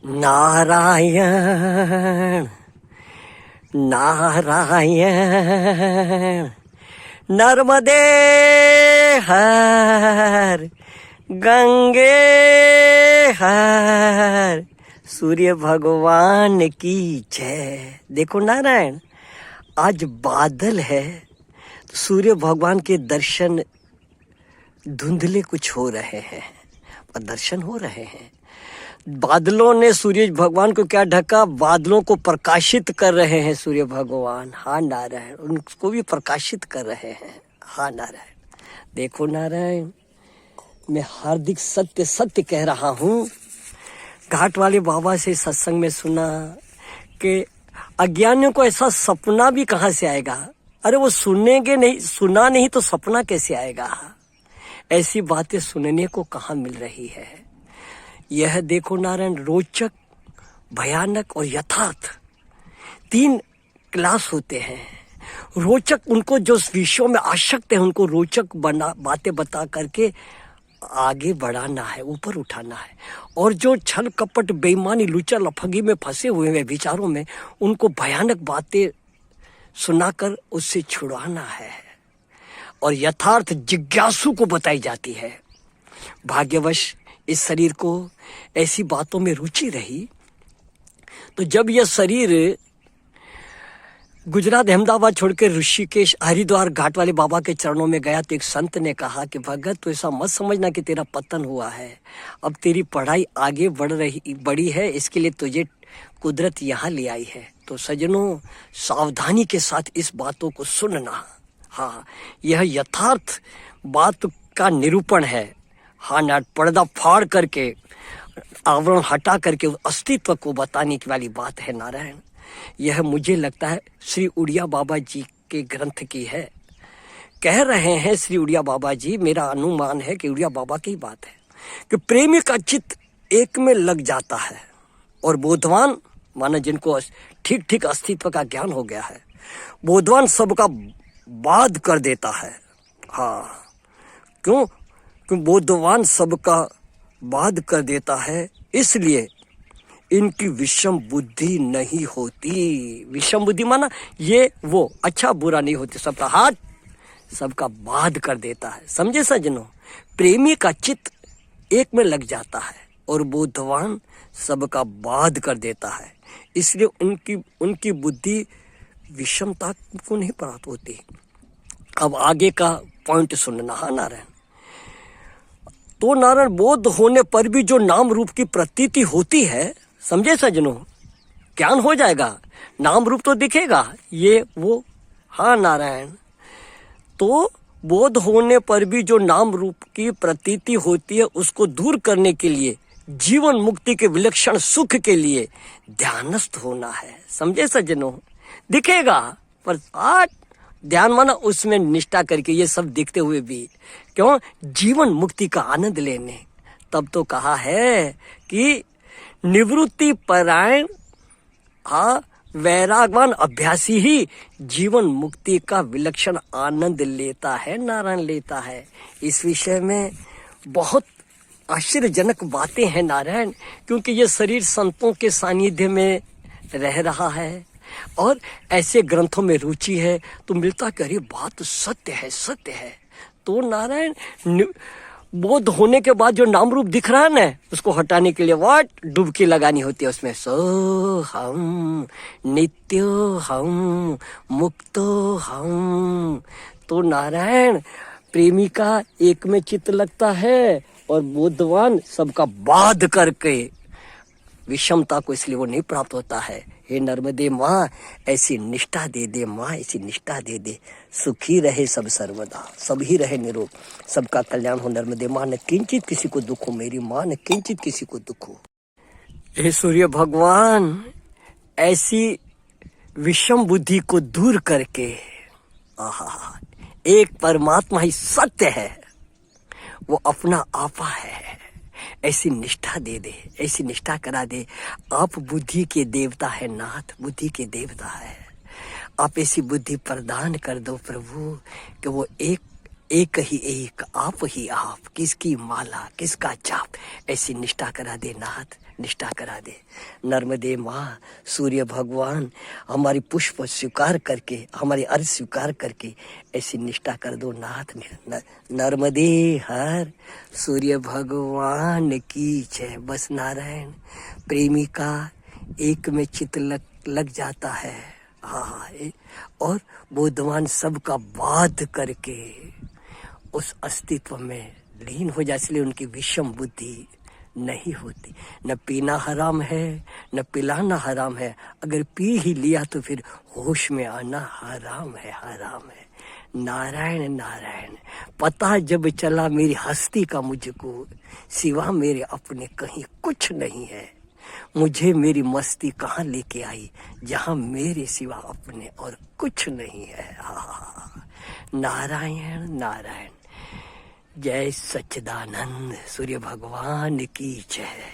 नारायण नारायण नर्मदे हर गंगे हर सूर्य भगवान की जय। देखो नारायण, आज बादल है तो सूर्य भगवान के दर्शन धुंधले कुछ हो रहे हैं पर दर्शन हो रहे हैं। बादलों ने सूर्य भगवान को क्या ढका, बादलों को प्रकाशित कर रहे हैं सूर्य भगवान। हाँ नारायण, उनको भी प्रकाशित कर रहे हैं। हाँ नारायण, देखो नारायण, मैं हार्दिक सत्य सत्य कह रहा हूँ। घाट वाले बाबा से सत्संग में सुना कि अज्ञानियों को ऐसा सपना भी कहाँ से आएगा। अरे वो सुनेंगे नहीं, सुना नहीं तो सपना कैसे आएगा। ऐसी बातें सुनने को कहाँ मिल रही है। यह देखो नारायण, रोचक, भयानक और यथार्थ तीन क्लास होते हैं। रोचक, उनको जो विषयों में आसक्त है उनको रोचक बातें बता करके आगे बढ़ाना है, ऊपर उठाना है। और जो छल कपट बेईमानी लुचा लफंगी में फंसे हुए हैं विचारों में, उनको भयानक बातें सुनाकर उससे छुड़वाना है। और यथार्थ जिज्ञासु को बताई जाती है। भाग्यवश इस शरीर को ऐसी बातों में रुचि रही तो जब यह शरीर गुजरात अहमदाबाद छोड़कर ऋषिकेश हरिद्वार घाट वाले बाबा के चरणों में गया तो एक संत ने कहा कि भगत, तो ऐसा मत समझना कि तेरा पतन हुआ है। अब तेरी पढ़ाई आगे बढ़ी है, इसके लिए तुझे कुदरत यहाँ ले आई है। तो सज्जनों, सावधानी के साथ इस बातों को सुनना। हाँ, यह यथार्थ बात का निरूपण है। हाँ ना, पर्दा फाड़ करके, आवरण हटा करके अस्तित्व को बताने की वाली बात है नारायण। यह मुझे लगता है श्री उड़िया बाबा जी के ग्रंथ की है। कह रहे हैं श्री उड़िया बाबा जी, मेरा अनुमान है कि उड़िया बाबा की बात है कि प्रेमी का चित्त एक में लग जाता है और बोधवान, माना जिनको ठीक ठीक अस्तित्व का ज्ञान हो गया है, बोधवान सबका बाध कर देता है। हाँ, क्यों? बोधवान सबका बाध कर देता है, इसलिए इनकी विषम बुद्धि नहीं होती। विषम बुद्धि माना ये वो अच्छा बुरा नहीं होती, सबका हाथ सबका बाध कर देता है। समझे सज्जनों, प्रेमी का चित्त एक में लग जाता है और बोधवान सबका बाध कर देता है, इसलिए उनकी बुद्धि विषमता को नहीं प्राप्त होती। अब आगे का पॉइंट सुनना। हाँ नारायण, तो नारायण, बोध होने पर भी जो नाम रूप की प्रतीति होती है, समझे सज्जनों, ज्ञान हो जाएगा, नाम रूप तो दिखेगा, ये वो। हाँ नारायण, तो बोध होने पर भी जो नाम रूप की प्रतीति होती है उसको दूर करने के लिए, जीवन मुक्ति के विलक्षण सुख के लिए ध्यानस्थ होना है। समझे सज्जनों, दिखेगा पर आज ध्यान माना उसमें निष्ठा करके, ये सब दिखते हुए भी क्यों, जीवन मुक्ति का आनंद लेने। तब तो कहा है कि निवृत्ति परायण, हाँ, वैरागवान अभ्यासी ही जीवन मुक्ति का विलक्षण आनंद लेता है नारायण, लेता है। इस विषय में बहुत आश्चर्यजनक बातें हैं नारायण, क्योंकि ये शरीर संतों के सानिध्य में रह रहा है और ऐसे ग्रंथों में रुचि है तो मिलता कि अरे बात सत्य है, सत्य है। तो नारायण, बोध होने के बाद जो नाम रूप दिख रहा है ना, उसको हटाने के लिए वाट डुबकी लगानी होती है उसमें। सो हम नित्यो हम मुक्तो हम। तो नारायण, प्रेमी का एक में चित्त लगता है और बोधवान सबका बाध करके विषमता को, इसलिए वो नहीं प्राप्त होता है। हे नर्मदे माँ, ऐसी निष्ठा दे दे माँ, ऐसी निष्ठा दे दे। सुखी रहे सब सर्वदा, सब ही रहे निरोग, सबका कल्याण हो नर्मदे माँ। न किंचित किसी को दुख हो मेरी माँ, न किंचित किसी को दुख हो। हे सूर्य भगवान, ऐसी विषम बुद्धि को दूर करके, आहा, एक परमात्मा ही सत्य है, वो अपना आपा है, ऐसी निष्ठा दे दे, ऐसी निष्ठा करा दे। आप बुद्धि के देवता है नाथ, बुद्धि के देवता है। आप ऐसी बुद्धि प्रदान कर दो प्रभु कि वो एक ही एक, आप ही आप, किसकी माला किसका जाप, ऐसी निष्ठा करा दे नाथ। निष्ठा करा दे। नर्मदे माँ, सूर्य भगवान, हमारी पुष्प स्वीकार करके, हमारी अर्ज स्वीकार करके ऐसी निष्ठा कर दो नाथ में। नर्मदे हर, सूर्य भगवान की जय। बस नारायण प्रेमी का एक में चित्त लग जाता है। हाँ, और बुद्धवान सबका बाध करके उस अस्तित्व में लीन हो जाए, इसलिए उनकी विषम बुद्धि नहीं होती। न पीना हराम है, न पिलाना हराम है, अगर पी ही लिया तो फिर होश में आना हराम है, हराम है। नारायण नारायण, पता जब चला मेरी हस्ती का मुझको, सिवा मेरे अपने कहीं कुछ नहीं है। मुझे मेरी मस्ती कहाँ लेके आई, जहाँ मेरे सिवा अपने और कुछ नहीं है। नारायण नारायण, जय सच्चिदानंद, सूर्य भगवान की जय।